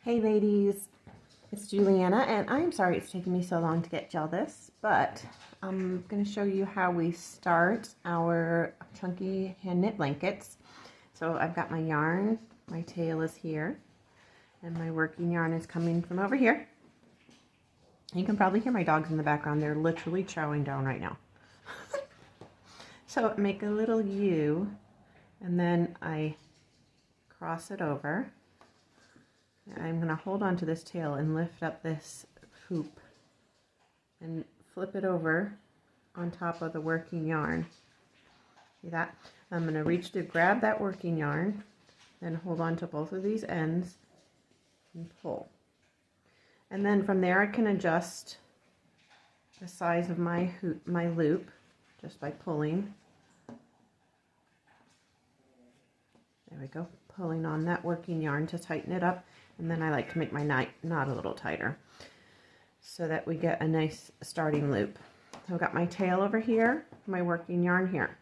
Hey ladies, it's Juliana, and I'm sorry it's taking me so long to get gel this, but I'm going to show you how we start our chunky hand knit blankets. So I've got my yarn, my tail is here, and my working yarn is coming from over here. You can probably hear my dogs in the background, they're literally chowing down right now. So make a little U, and then I cross it over. I'm going to hold on to this tail and lift up this hoop and flip it over on top of the working yarn. See that? I'm going to reach to grab that working yarn, then hold on to both of these ends and pull. And then from there I can adjust the size of my loop just by pulling. There we go, pulling on that working yarn to tighten it up. And then I like to make my knot a little tighter so that we get a nice starting loop. So I've got my tail over here, my working yarn here.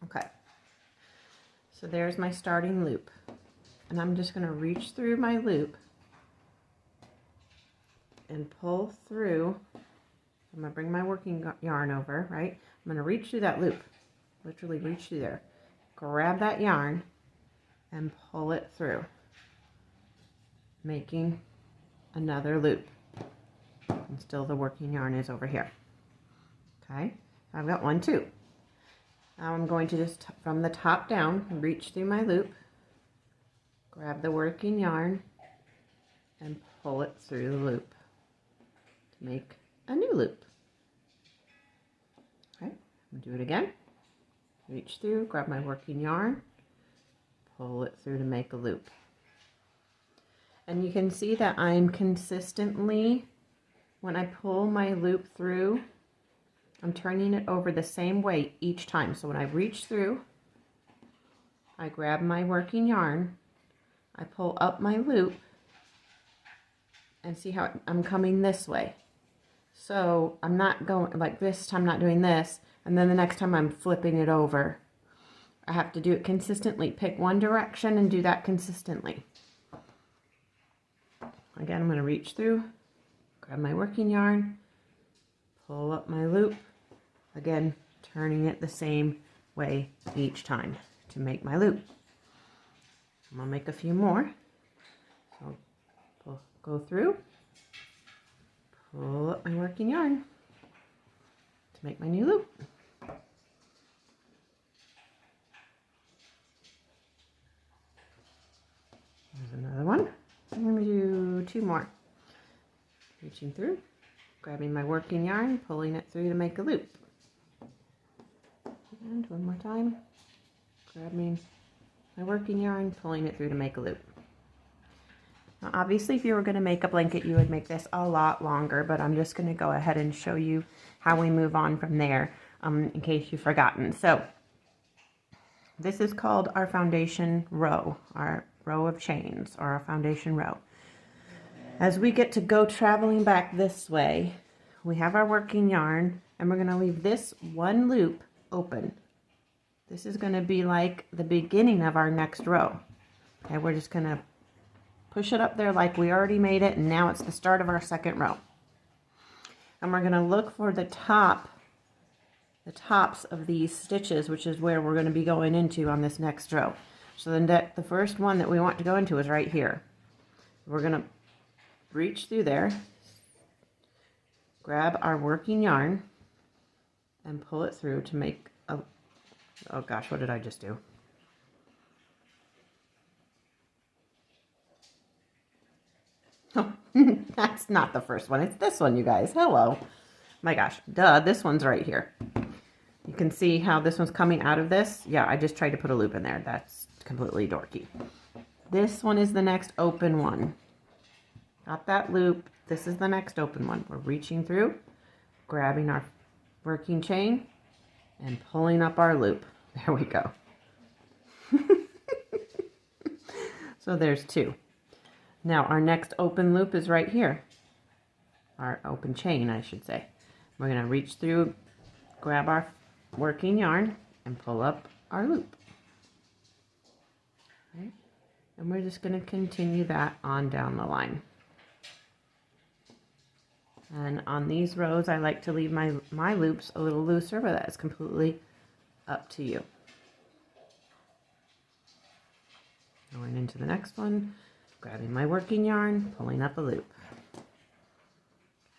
Okay, so there's my starting loop. And I'm just going to reach through my loop and pull through. I'm going to bring my working yarn over, right? I'm going to reach through that loop, literally reach through there. Grab that yarn and pull it through, making another loop. And still the working yarn is over here. Okay, I've got one, two. Now I'm going to just, from the top down, reach through my loop, grab the working yarn, and pull it through the loop to make a new loop. Okay, do it again. Reach through, grab my working yarn, pull it through to make a loop. And you can see that I'm consistently, when I pull my loop through, I'm turning it over the same way each time. So when I reach through, I grab my working yarn, I pull up my loop, and see how I'm coming this way. So I'm not going like this time, not doing this, and then the next time I'm flipping it over. I have to do it consistently. Pick one direction and do that consistently. Again, I'm going to reach through, grab my working yarn, pull up my loop, again, turning it the same way each time to make my loop. I'm going to make a few more. So go through, pull up my working yarn to make my new loop. There's another one. I'm going to do two more. Reaching through, grabbing my working yarn, pulling it through to make a loop. And one more time, grabbing my working yarn, pulling it through to make a loop. Now obviously if you were going to make a blanket you would make this a lot longer, but I'm just going to go ahead and show you how we move on from there in case you've forgotten. So this is called our foundation row, our row of chains, or our foundation row. As we get to go traveling back this way, we have our working yarn, and we're going to leave this one loop open. This is going to be like the beginning of our next row. Okay, we're just going to push it up there like we already made it, and now it's the start of our second row. And we're going to look for the tops of these stitches, which is where we're going to be going into on this next row. So then the first one that we want to go into is right here. We're going to reach through there, grab our working yarn, and pull it through to make a, oh gosh, what did I just do? Oh, that's not the first one. It's this one, you guys. Hello. My gosh, duh, this one's right here. You can see how this one's coming out of this. Yeah, I just tried to put a loop in there. That's completely dorky. This one is the next open one. Got that loop. This is the next open one. We're reaching through, grabbing our working chain, and pulling up our loop. There we go. So there's two. Now our next open loop is right here. Our open chain, I should say. We're going to reach through, grab our working yarn, and pull up our loop. Right? And we're just going to continue that on down the line. And on these rows, I like to leave my loops a little looser, but that's completely up to you. Going into the next one, grabbing my working yarn, pulling up a loop.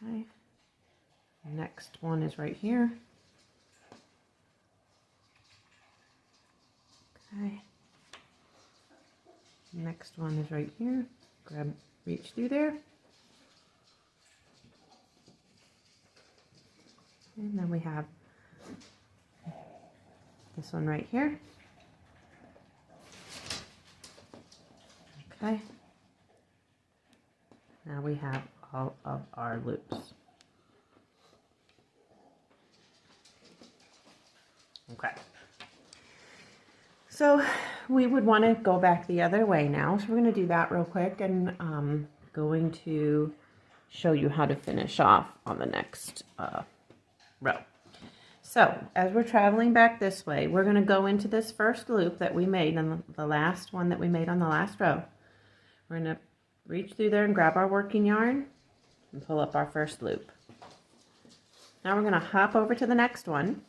Okay. Next one is right here. Okay. Next one is right here. Reach through there. And then we have this one right here. Okay. Now we have all of our loops. Okay. So we would want to go back the other way now. So we're going to do that real quick, and going to show you how to finish off on the next row. So as we're traveling back this way, we're going to go into this first loop that we made, and the last one that we made on the last row. We're going to reach through there and grab our working yarn and pull up our first loop. Now we're going to hop over to the next one,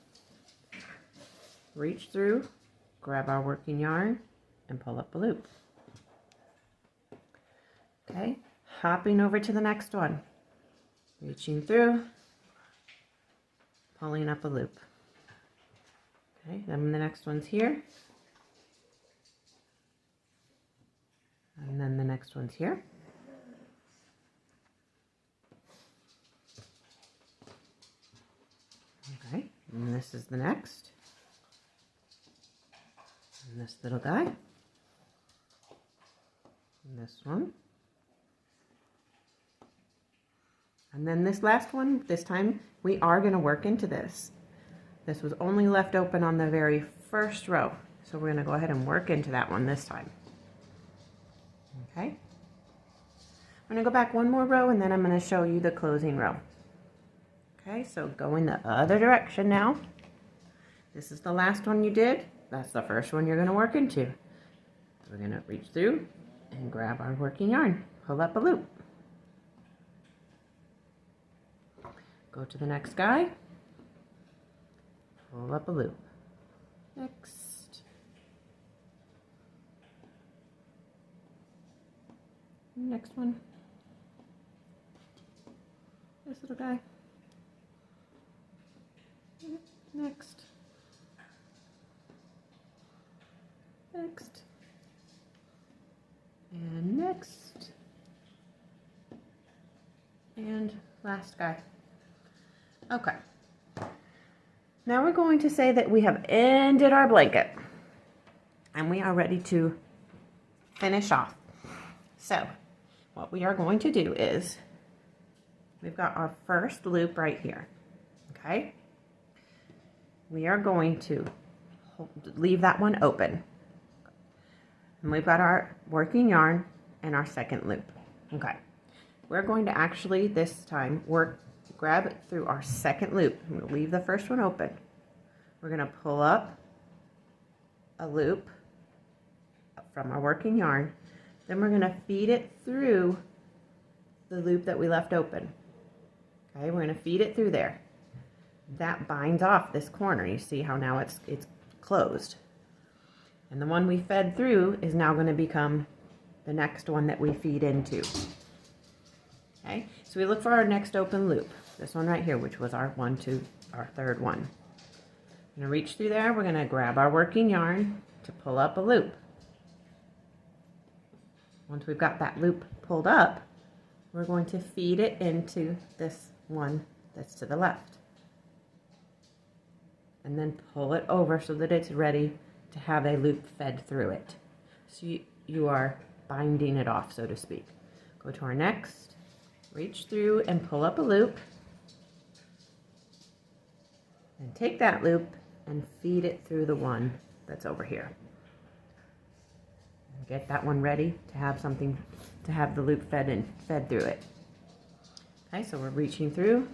reach through, grab our working yarn, and pull up a loop. Okay, hopping over to the next one, reaching through, pulling up a loop. Okay, then the next one's here. And then the next one's here. Okay, and this is the next. And this little guy. And this one. And then this last one, this time we are going to work into this. This was only left open on the very first row. So we're going to go ahead and work into that one this time. Okay. I'm going to go back one more row, and then I'm going to show you the closing row. Okay, so going the other direction now. This is the last one you did. That's the first one you're going to work into. We're going to reach through and grab our working yarn, pull up a loop. Go to the next guy, pull up a loop. Next. Next one. This little guy. Next. Next. And next. And last guy. Okay. Now we're going to say that we have ended our blanket and we are ready to finish off. So what we are going to do is we've got our first loop right here. Okay. We are going to leave that one open. And we've got our working yarn and our second loop. Okay. We're going to actually this time grab it through our second loop. I'm going to leave the first one open. We're going to pull up a loop from our working yarn. Then we're going to feed it through the loop that we left open. Okay, we're going to feed it through there. That binds off this corner. You see how now it's closed. And the one we fed through is now going to become the next one that we feed into. Okay, so we look for our next open loop. This one right here, which was our third one. I'm going to reach through there. We're going to grab our working yarn to pull up a loop. Once we've got that loop pulled up, we're going to feed it into this one that's to the left. And then pull it over so that it's ready to have a loop fed through it. So you are binding it off, so to speak. Go to our next, reach through and pull up a loop. And take that loop and feed it through the one that's over here. And get that one ready to have something, to have the loop fed through it. Okay, so we're reaching through,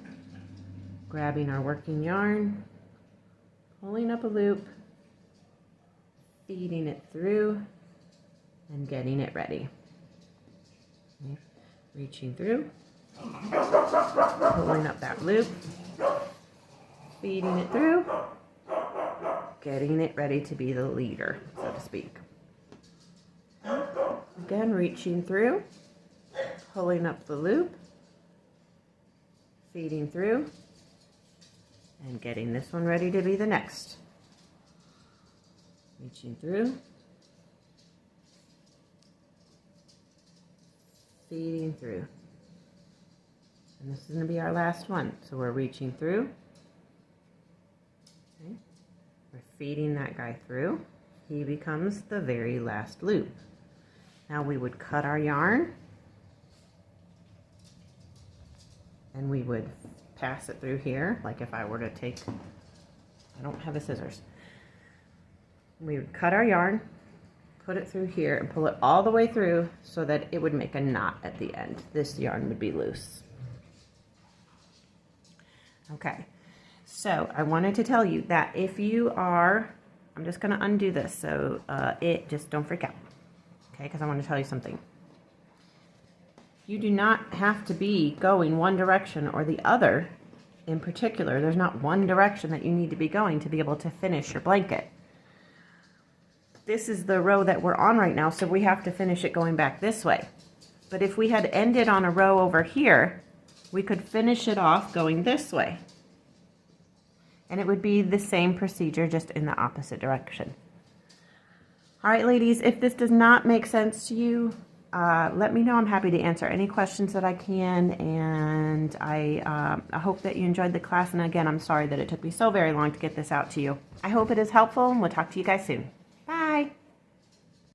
grabbing our working yarn, pulling up a loop, feeding it through, and getting it ready. Okay. Reaching through, pulling up that loop, feeding it through, getting it ready to be the leader, so to speak. Again, reaching through, pulling up the loop, feeding through, and getting this one ready to be the next. Reaching through, feeding through. And this is going to be our last one. So we're reaching through. Okay. We're feeding that guy through. He becomes the very last loop. Now we would cut our yarn and we would pass it through here, like if I were to take, I don't have the scissors. We would cut our yarn, put it through here and pull it all the way through so that it would make a knot at the end. This yarn would be loose. Okay, so I wanted to tell you that if you are, I'm just going to undo this, so just don't freak out, okay, because I want to tell you something. You do not have to be going one direction or the other in particular. There's not one direction that you need to be going to be able to finish your blanket. This is the row that we're on right now, so we have to finish it going back this way. But if we had ended on a row over here, we could finish it off going this way. And it would be the same procedure, just in the opposite direction. All right, ladies, if this does not make sense to you, let me know. I'm happy to answer any questions that I can, and I hope that you enjoyed the class. And again, I'm sorry that it took me so very long to get this out to you. I hope it is helpful, and we'll talk to you guys soon. Bye.